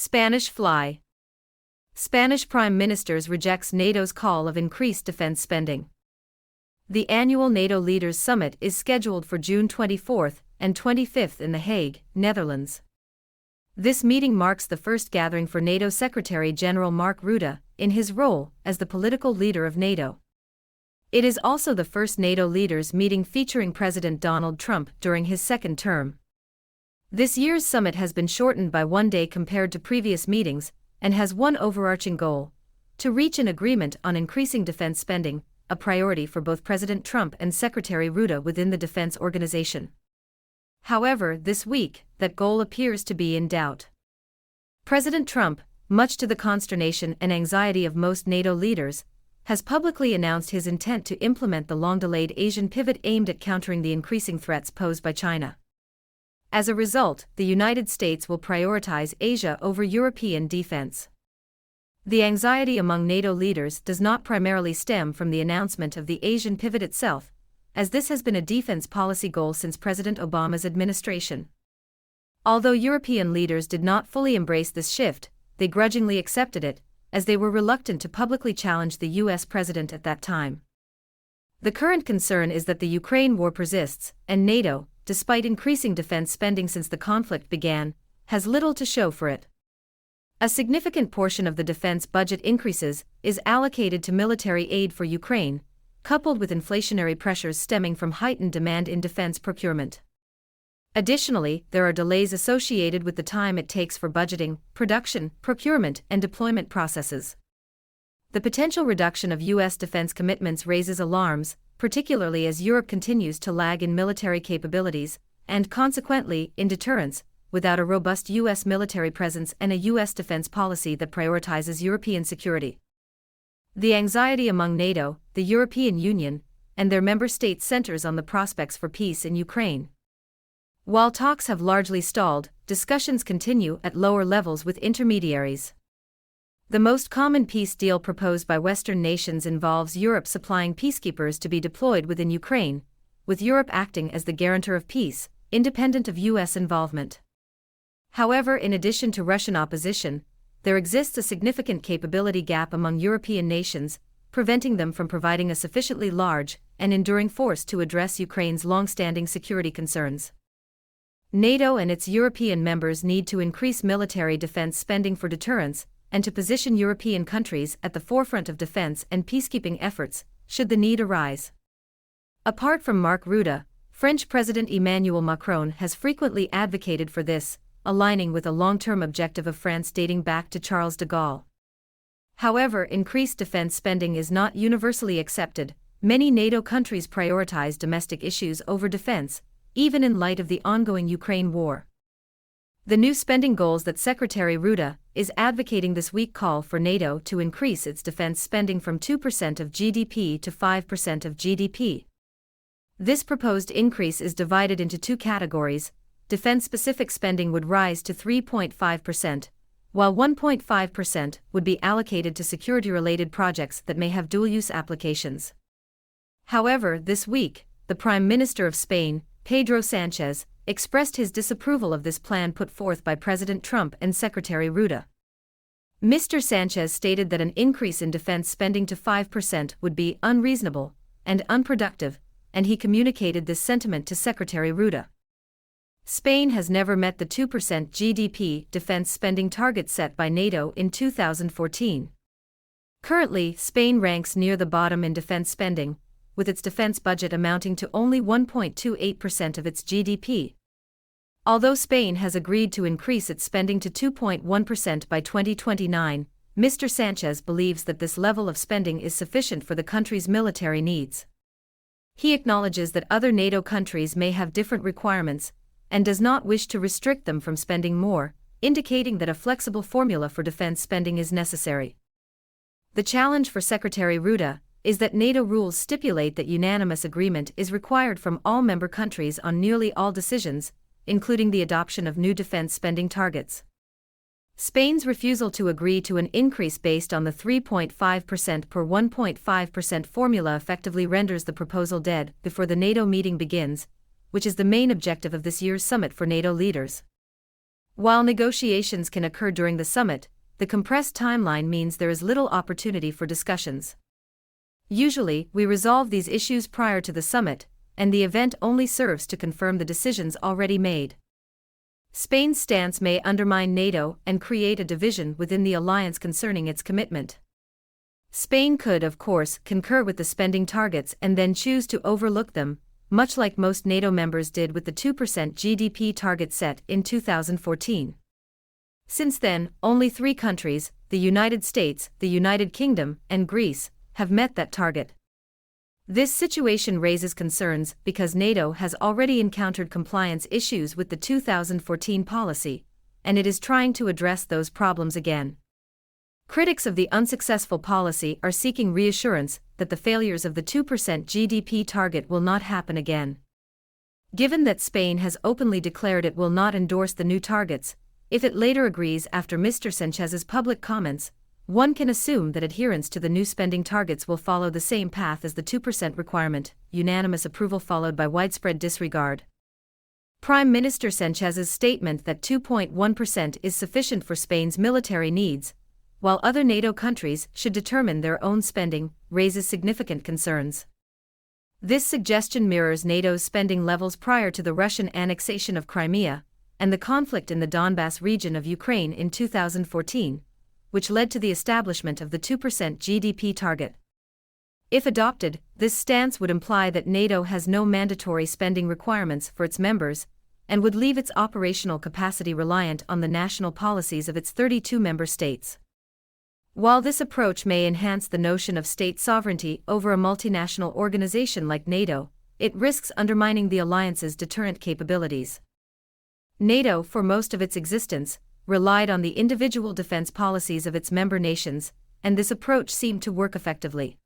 Spanish fly. Spanish Prime Minister rejects NATO's call of increased defense spending. The annual NATO Leaders Summit is scheduled for June 24 and 25 in The Hague, Netherlands. This meeting marks the first gathering for NATO Secretary-General Mark Rutte, in his role as the political leader of NATO. It is also the first NATO leaders meeting featuring President Donald Trump during his second term. This year's summit has been shortened by one day compared to previous meetings, and has one overarching goal: to reach an agreement on increasing defense spending, a priority for both President Trump and Secretary Rutte within the defense organization. However, this week, that goal appears to be in doubt. President Trump, much to the consternation and anxiety of most NATO leaders, has publicly announced his intent to implement the long-delayed Asian pivot aimed at countering the increasing threats posed by China. As a result, the United States will prioritize Asia over European defense. The anxiety among NATO leaders does not primarily stem from the announcement of the Asian pivot itself, as this has been a defense policy goal since President Obama's administration. Although European leaders did not fully embrace this shift, they grudgingly accepted it, as they were reluctant to publicly challenge the U.S. president at that time. The current concern is that the Ukraine war persists, and NATO, despite increasing defense spending since the conflict began, has little to show for it. A significant portion of the defense budget increases is allocated to military aid for Ukraine, coupled with inflationary pressures stemming from heightened demand in defense procurement. Additionally, there are delays associated with the time it takes for budgeting, production, procurement, and deployment processes. The potential reduction of U.S. defense commitments raises alarms, particularly as Europe continues to lag in military capabilities, and consequently, in deterrence, without a robust U.S. military presence and a U.S. defense policy that prioritizes European security. The anxiety among NATO, the European Union, and their member states centers on the prospects for peace in Ukraine. While talks have largely stalled, discussions continue at lower levels with intermediaries. The most common peace deal proposed by Western nations involves Europe supplying peacekeepers to be deployed within Ukraine, with Europe acting as the guarantor of peace, independent of U.S. involvement. However, in addition to Russian opposition, there exists a significant capability gap among European nations, preventing them from providing a sufficiently large and enduring force to address Ukraine's long-standing security concerns. NATO and its European members need to increase military defense spending for deterrence, and to position European countries at the forefront of defense and peacekeeping efforts, should the need arise. Apart from Mark Rutte, French President Emmanuel Macron has frequently advocated for this, aligning with a long-term objective of France dating back to Charles de Gaulle. However, increased defense spending is not universally accepted. Many NATO countries prioritize domestic issues over defense, even in light of the ongoing Ukraine war. The new spending goals that Secretary Rutte is advocating this week call for NATO to increase its defense spending from 2% of GDP to 5% of GDP. This proposed increase is divided into two categories. Defense-specific spending would rise to 3.5%, while 1.5% would be allocated to security-related projects that may have dual-use applications. However, this week, the Prime Minister of Spain, Pedro Sanchez, expressed his disapproval of this plan put forth by President Trump and Secretary Rutte. Mr. Sanchez stated that an increase in defense spending to 5% would be unreasonable and unproductive, and he communicated this sentiment to Secretary Rutte. Spain has never met the 2% GDP defense spending target set by NATO in 2014. Currently, Spain ranks near the bottom in defense spending, with its defense budget amounting to only 1.28% of its GDP. Although Spain has agreed to increase its spending to 2.1% by 2029, Mr. Sanchez believes that this level of spending is sufficient for the country's military needs. He acknowledges that other NATO countries may have different requirements, and does not wish to restrict them from spending more, indicating that a flexible formula for defense spending is necessary. The challenge for Secretary Rutte is that NATO rules stipulate that unanimous agreement is required from all member countries on nearly all decisions, including the adoption of new defense spending targets. Spain's refusal to agree to an increase based on the 3.5% per 1.5% formula effectively renders the proposal dead before the NATO meeting begins, which is the main objective of this year's summit for NATO leaders. While negotiations can occur during the summit, the compressed timeline means there is little opportunity for discussions. Usually, we resolve these issues prior to the summit, and the event only serves to confirm the decisions already made. Spain's stance may undermine NATO and create a division within the alliance concerning its commitment. Spain could, of course, concur with the spending targets and then choose to overlook them, much like most NATO members did with the 2% GDP target set in 2014. Since then, only 3 countries, the United States, the United Kingdom, and Greece, have met that target. This situation raises concerns because NATO has already encountered compliance issues with the 2014 policy, and it is trying to address those problems again. Critics of the unsuccessful policy are seeking reassurance that the failures of the 2% GDP target will not happen again. Given that Spain has openly declared it will not endorse the new targets, if it later agrees after Mr. Sanchez's public comments, one can assume that adherence to the new spending targets will follow the same path as the 2% requirement, unanimous approval followed by widespread disregard. Prime Minister Sanchez's statement that 2.1% is sufficient for Spain's military needs, while other NATO countries should determine their own spending, raises significant concerns. This suggestion mirrors NATO's spending levels prior to the Russian annexation of Crimea and the conflict in the Donbas region of Ukraine in 2014, which led to the establishment of the 2% GDP target. If adopted, this stance would imply that NATO has no mandatory spending requirements for its members, and would leave its operational capacity reliant on the national policies of its 32 member states. While this approach may enhance the notion of state sovereignty over a multinational organization like NATO, it risks undermining the alliance's deterrent capabilities. NATO, for most of its existence, relied on the individual defense policies of its member nations, and this approach seemed to work effectively.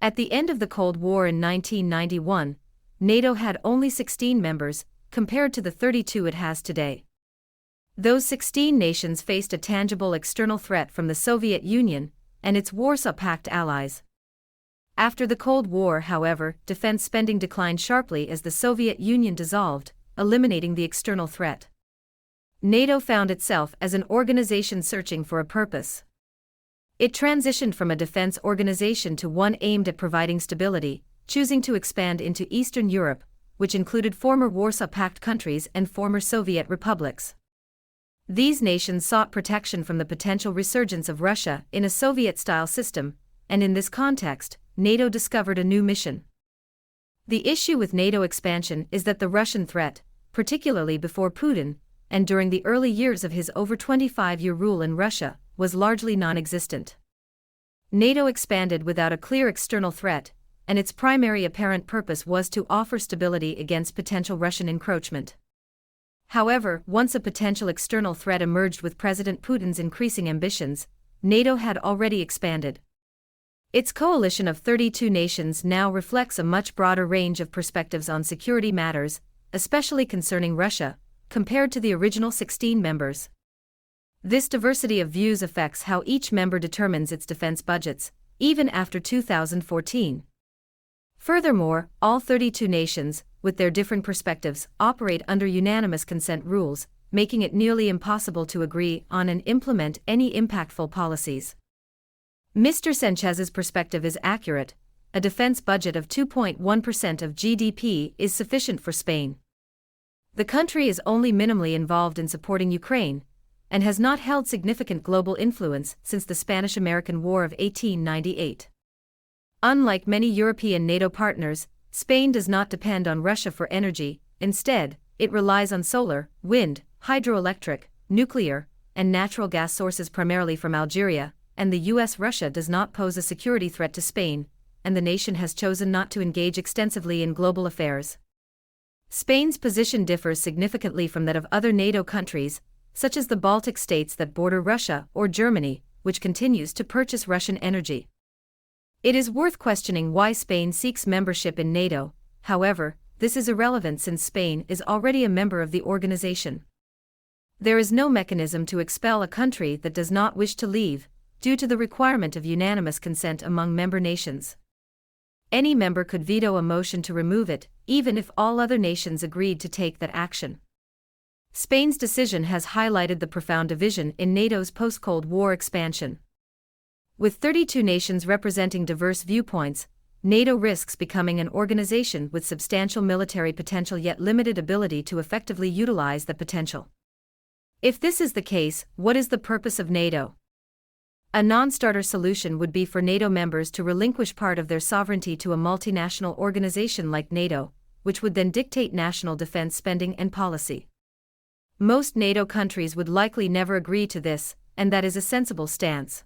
At the end of the Cold War in 1991, NATO had only 16 members, compared to the 32 it has today. Those 16 nations faced a tangible external threat from the Soviet Union and its Warsaw Pact allies. After the Cold War, however, defense spending declined sharply as the Soviet Union dissolved, eliminating the external threat. NATO found itself as an organization searching for a purpose. It transitioned from a defense organization to one aimed at providing stability, choosing to expand into Eastern Europe, which included former Warsaw Pact countries and former Soviet republics. These nations sought protection from the potential resurgence of Russia in a Soviet-style system, and in this context, NATO discovered a new mission. The issue with NATO expansion is that the Russian threat, particularly before Putin, and during the early years of his over 25-year rule in Russia, was largely non-existent. NATO expanded without a clear external threat, and its primary apparent purpose was to offer stability against potential Russian encroachment. However, once a potential external threat emerged with President Putin's increasing ambitions, NATO had already expanded. Its coalition of 32 nations now reflects a much broader range of perspectives on security matters, especially concerning Russia, compared to the original 16 members. This diversity of views affects how each member determines its defense budgets, even after 2014. Furthermore, all 32 nations, with their different perspectives, operate under unanimous consent rules, making it nearly impossible to agree on and implement any impactful policies. Mr. Sanchez's perspective is accurate. A defense budget of 2.1% of GDP is sufficient for Spain. The country is only minimally involved in supporting Ukraine, and has not held significant global influence since the Spanish-American War of 1898. Unlike many European NATO partners, Spain does not depend on Russia for energy. Instead, it relies on solar, wind, hydroelectric, nuclear, and natural gas sources primarily from Algeria, and the US-Russia does not pose a security threat to Spain, and the nation has chosen not to engage extensively in global affairs. Spain's position differs significantly from that of other NATO countries, such as the Baltic states that border Russia or Germany, which continues to purchase Russian energy. It is worth questioning why Spain seeks membership in NATO. However, this is irrelevant since Spain is already a member of the organization. There is no mechanism to expel a country that does not wish to leave, due to the requirement of unanimous consent among member nations. Any member could veto a motion to remove it, even if all other nations agreed to take that action. Spain's decision has highlighted the profound division in NATO's post-Cold War expansion. With 32 nations representing diverse viewpoints, NATO risks becoming an organization with substantial military potential yet limited ability to effectively utilize that potential. If this is the case, what is the purpose of NATO? A non-starter solution would be for NATO members to relinquish part of their sovereignty to a multinational organization like NATO, which would then dictate national defense spending and policy. Most NATO countries would likely never agree to this, and that is a sensible stance.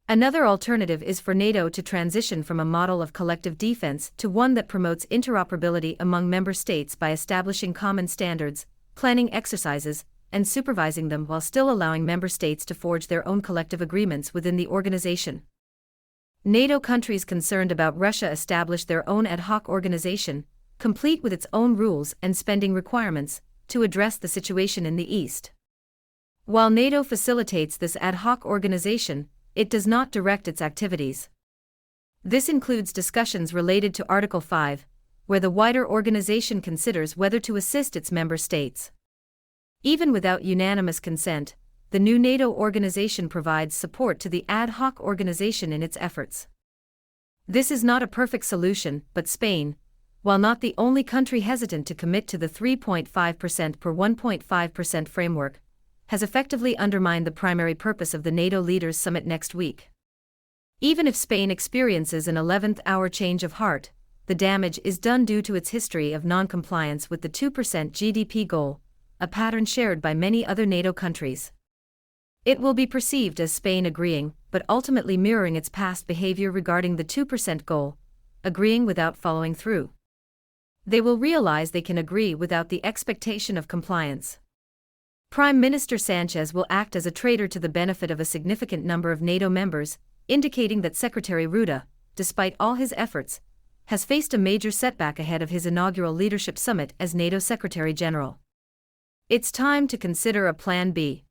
Another alternative is for NATO to transition from a model of collective defense to one that promotes interoperability among member states by establishing common standards, planning exercises, and supervising them while still allowing member states to forge their own collective agreements within the organization. NATO countries concerned about Russia established their own ad hoc organization, complete with its own rules and spending requirements, to address the situation in the East. While NATO facilitates this ad hoc organization, it does not direct its activities. This includes discussions related to Article 5, where the wider organization considers whether to assist its member states. Even without unanimous consent, the new NATO organization provides support to the ad hoc organization in its efforts. This is not a perfect solution, but Spain, while not the only country hesitant to commit to the 3.5% per 1.5% framework, has effectively undermined the primary purpose of the NATO leaders' summit next week. Even if Spain experiences an 11th-hour change of heart, the damage is done due to its history of non-compliance with the 2% GDP goal, a pattern shared by many other NATO countries. It will be perceived as Spain agreeing, but ultimately mirroring its past behavior regarding the 2% goal, agreeing without following through. They will realize they can agree without the expectation of compliance. Prime Minister Sanchez will act as a traitor to the benefit of a significant number of NATO members, indicating that Secretary Rutte, despite all his efforts, has faced a major setback ahead of his inaugural leadership summit as NATO Secretary General. It's time to consider a Plan B.